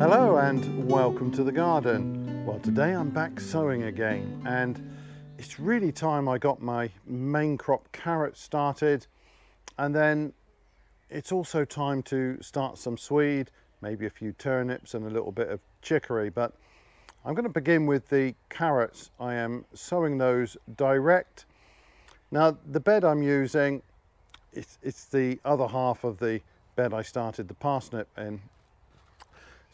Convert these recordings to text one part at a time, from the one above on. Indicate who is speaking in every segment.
Speaker 1: Hello and welcome to the garden. Well, today I'm back sowing again, and it's really time I got my main crop carrots started, and then it's also time to start some Swede, maybe a few turnips and a little bit of chicory. But I'm going to begin with the carrots. I am sowing those direct. Now the bed I'm using, it's the other half of the bed I started the parsnip in.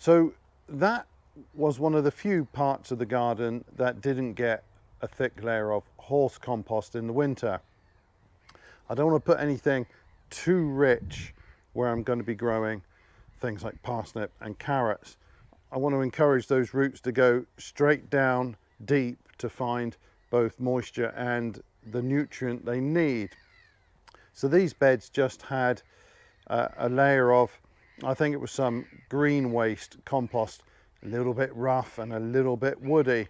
Speaker 1: So that was one of the few parts of the garden that didn't get a thick layer of horse compost in the winter. I don't want to put anything too rich where I'm going to be growing things like parsnip and carrots. I want to encourage those roots to go straight down deep to find both moisture and the nutrient they need. So these beds just had a layer of, I think it was some green waste compost, a little bit rough and a little bit woody.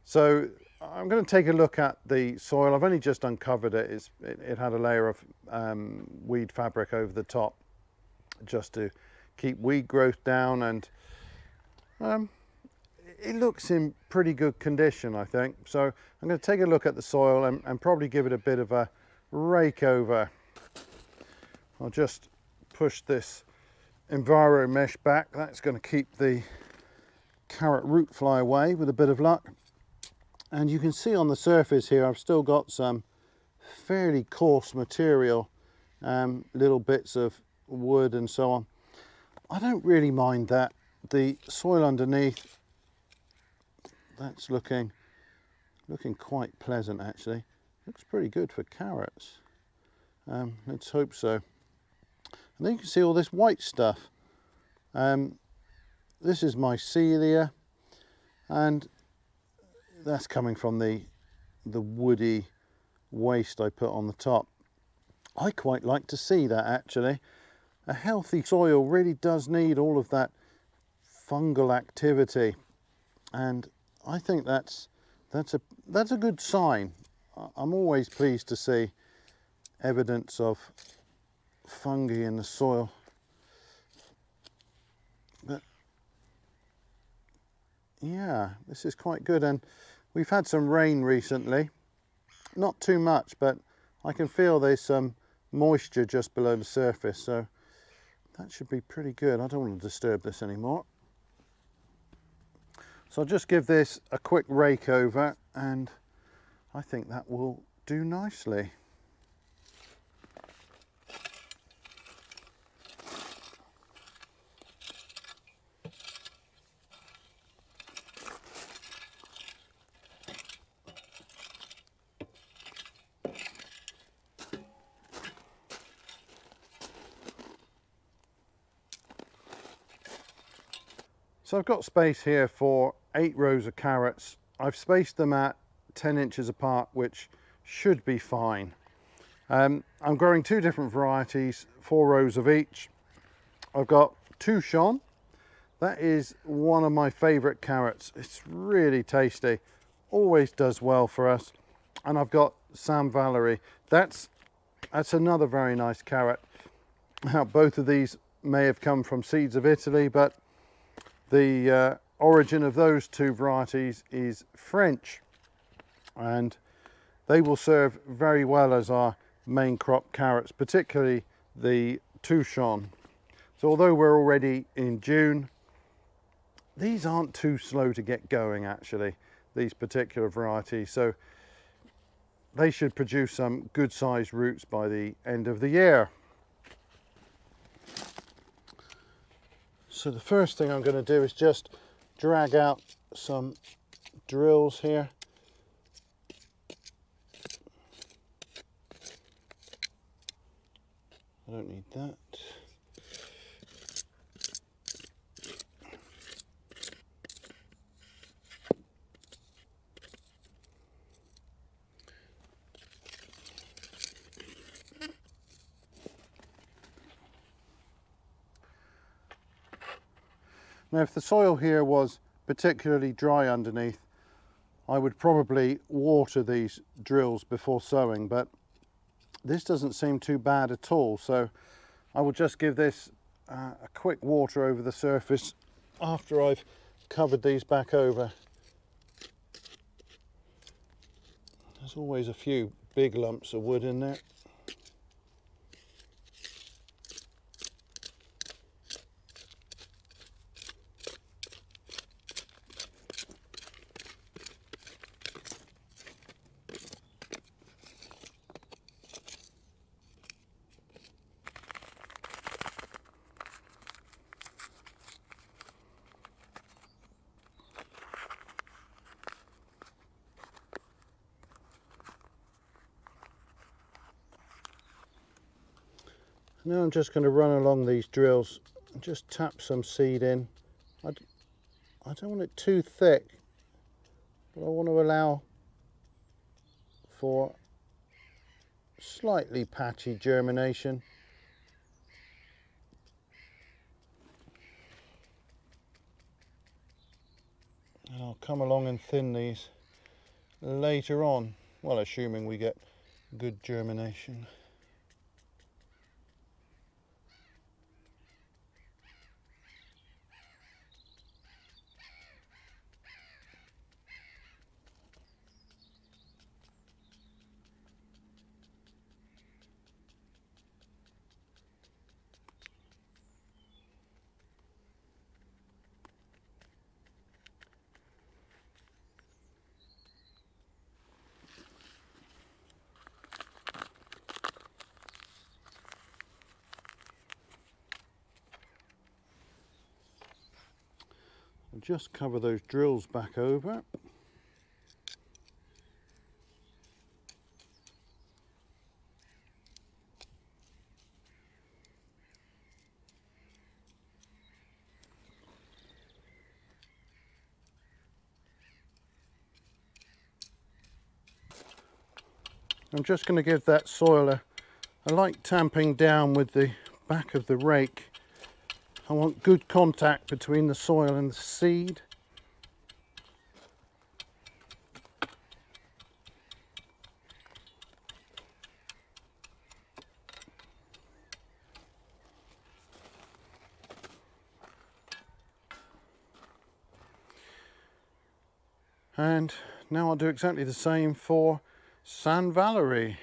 Speaker 1: So I'm going to take a look at the soil. I've only just uncovered it. It had a layer of weed fabric over the top just to keep weed growth down, and it looks in pretty good condition, I think. So I'm going to take a look at the soil and probably give it a bit of a rake over. I'll just push this Enviro mesh back. That's going to keep the carrot root fly away with a bit of luck. And you can see on the surface here I've still got some fairly coarse material, little bits of wood and so on. I don't really mind that. The soil underneath, that's looking quite pleasant actually. Looks pretty good for carrots. Let's hope so. And then you can see all this white stuff. This is mycelia, and that's coming from the woody waste I put on the top. I quite like to see that actually. A healthy soil really does need all of that fungal activity, and I think that's a good sign. I'm always pleased to see evidence of fungi in the soil. But yeah, this is quite good, and we've had some rain recently, not too much, but I can feel there's some moisture just below the surface, so that should be pretty good. I don't want to disturb this anymore, so I'll just give this a quick rake over, and I think that will do nicely. So I've got space here for 8 rows of carrots. I've spaced them at 10 inches apart, which should be fine. I'm growing 2 different varieties, 4 rows of each. I've got Touchon. That is one of my favourite carrots. It's really tasty, always does well for us. And I've got Valery. That's another very nice carrot. Now, both of these may have come from seeds of Italy, but the origin of those 2 varieties is French, and they will serve very well as our main crop carrots, particularly the Touchon. So although we're already in June, these aren't too slow to get going actually, these particular varieties, so they should produce some good sized roots by the end of the year. So the first thing I'm going to do is just drag out some drills here. I don't need that. Now, if the soil here was particularly dry underneath, I would probably water these drills before sowing, but this doesn't seem too bad at all. So I will just give this a quick water over the surface after I've covered these back over. There's always a few big lumps of wood in there. Now I'm just going to run along these drills and just tap some seed in. I don't want it too thick, but I want to allow for slightly patchy germination. And I'll come along and thin these later on, well, assuming we get good germination. I'll just cover those drills back over. I'm just going to give that soil a light tamping down with the back of the rake. I want good contact between the soil and the seed. And now I'll do exactly the same for Valery.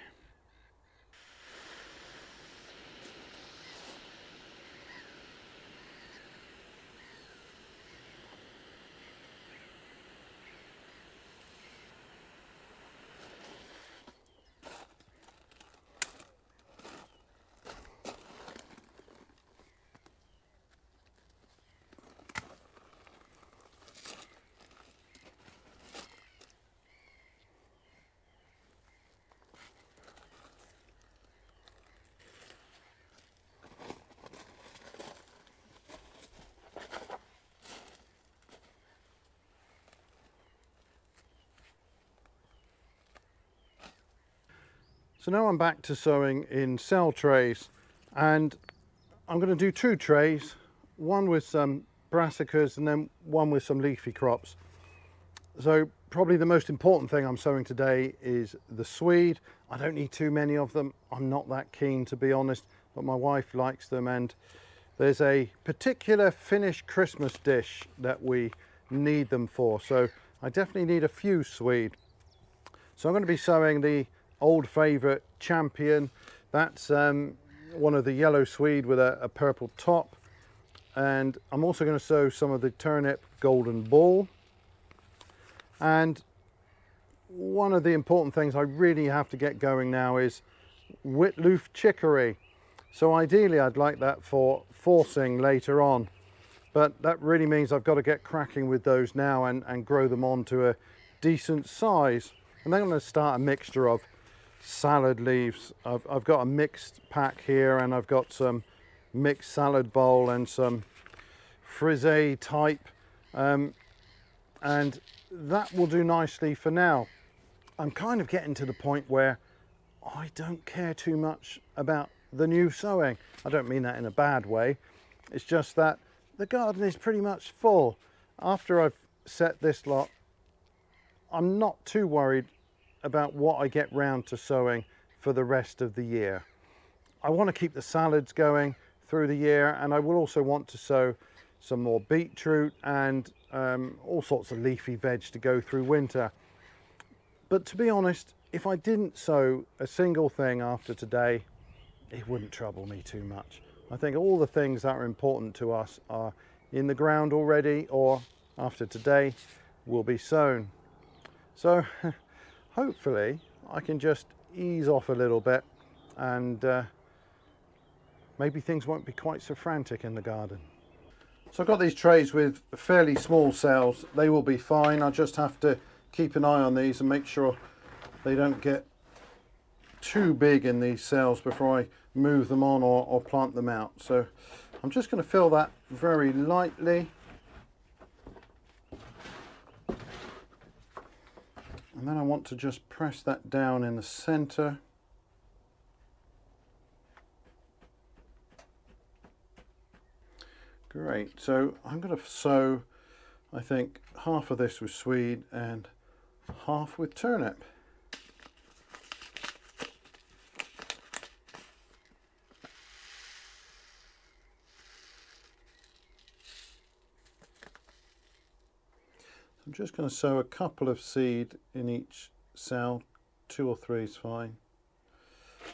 Speaker 1: So now I'm back to sowing in cell trays, and I'm going to do two trays, one with some brassicas and then one with some leafy crops. So probably the most important thing I'm sowing today is the Swede. I don't need too many of them. I'm not that keen, to be honest, but my wife likes them, and there's a particular Finnish Christmas dish that we need them for. So I definitely need a few Swede. So I'm going to be sowing the old favourite Champion. That's one of the yellow Swede with a purple top. And I'm also going to sow some of the Turnip Golden Ball. And one of the important things I really have to get going now is Witloof Chicory. So ideally I'd like that for forcing later on, but that really means I've got to get cracking with those now and grow them on to a decent size. And then I'm going to start a mixture of salad leaves. I've got a mixed pack here, and I've got some mixed salad bowl and some frisee type, and that will do nicely for now. I'm kind of getting to the point where I don't care too much about the new sowing. I don't mean that in a bad way. It's just that the garden is pretty much full. After I've set this lot, I'm not too worried about what I get round to sowing for the rest of the year. I want to keep the salads going through the year, and I will also want to sow some more beetroot, and all sorts of leafy veg to go through winter. But to be honest, if I didn't sow a single thing after today, it wouldn't trouble me too much. I think all the things that are important to us are in the ground already, or after today will be sown. So hopefully I can just ease off a little bit, and maybe things won't be quite so frantic in the garden. So I've got these trays with fairly small cells. They will be fine. I just have to keep an eye on these and make sure they don't get too big in these cells before I move them on or plant them out. So I'm just going to fill that very lightly. And then I want to just press that down in the center. Great, so I'm going to sow, I think, half of this with Swede and half with turnip. I'm just going to sow a couple of seed in each cell, 2 or 3 is fine,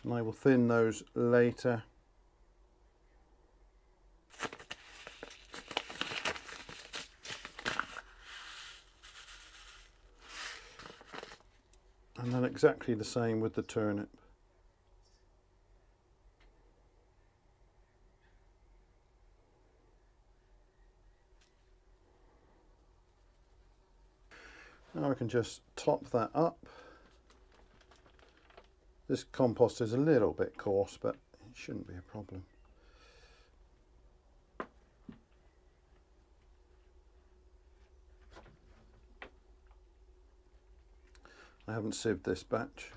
Speaker 1: and I will thin those later. And then exactly the same with the turnip. Now I can just top that up. This compost is a little bit coarse, but it shouldn't be a problem. I haven't sieved this batch.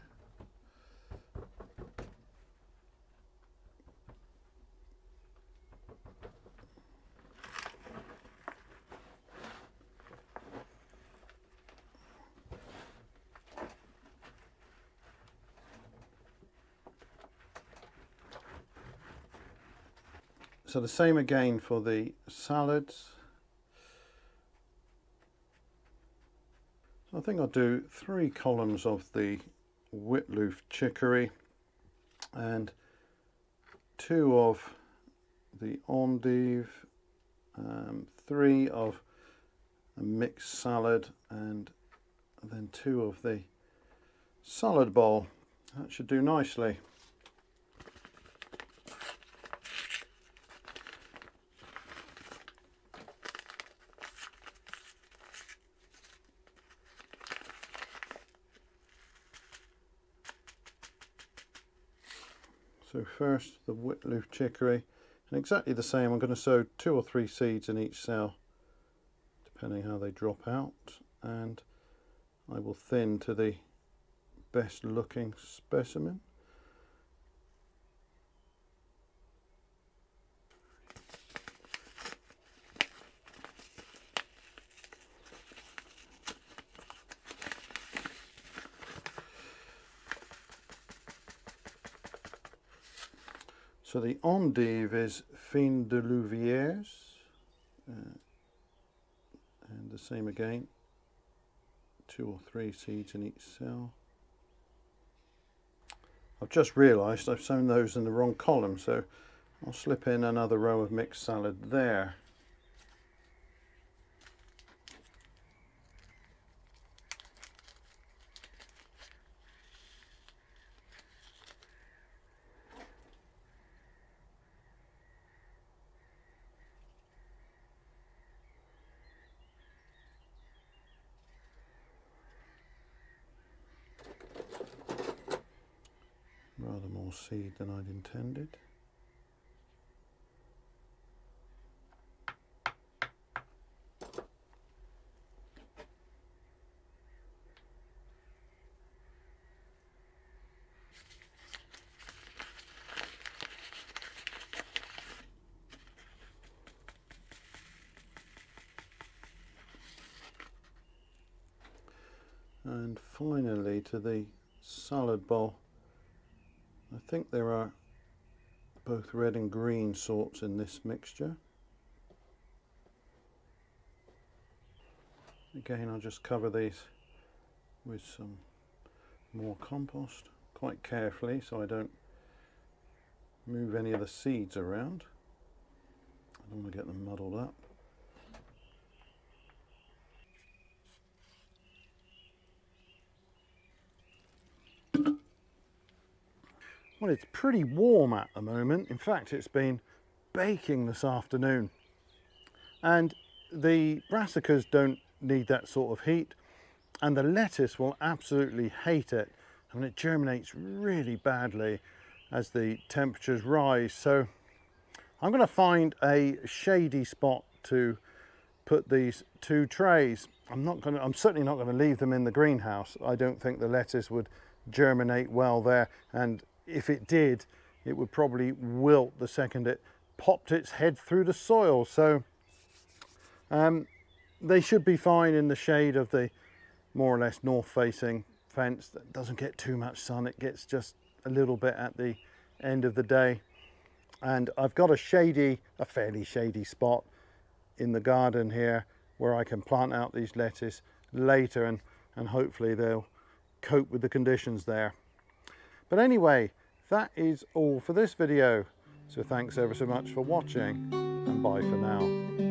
Speaker 1: So the same again for the salads. I think I'll do 3 columns of the Witloof chicory and 2 of the endive, 3 of a mixed salad, and then 2 of the salad bowl. That should do nicely. So first the Witloof chicory, and exactly the same, I'm going to sow 2 or 3 seeds in each cell, depending how they drop out, and I will thin to the best looking specimen. So the endive is fin de Louviers, and the same again, 2 or 3 seeds in each cell. I've just realised I've sown those in the wrong column, so I'll slip in another row of mixed salad there. Rather more seed than I'd intended. And finally to the salad bowl. I think there are both red and green sorts in this mixture. Again, I'll just cover these with some more compost quite carefully so I don't move any of the seeds around. I don't want to get them muddled up. Well, it's pretty warm at the moment. In fact, it's been baking this afternoon. And the brassicas don't need that sort of heat, and the lettuce will absolutely hate it. I mean, it germinates really badly as the temperatures rise. So I'm going to find a shady spot to put these 2 trays. I'm certainly not going to leave them in the greenhouse. I don't think the lettuce would germinate well there, and if it did, it would probably wilt the second it popped its head through the soil. So they should be fine in the shade of the more or less north facing fence that doesn't get too much sun. It gets just a little bit at the end of the day. And I've got a fairly shady spot in the garden here where I can plant out these lettuce later, and hopefully they'll cope with the conditions there. But anyway, that is all for this video. So thanks ever so much for watching, and bye for now.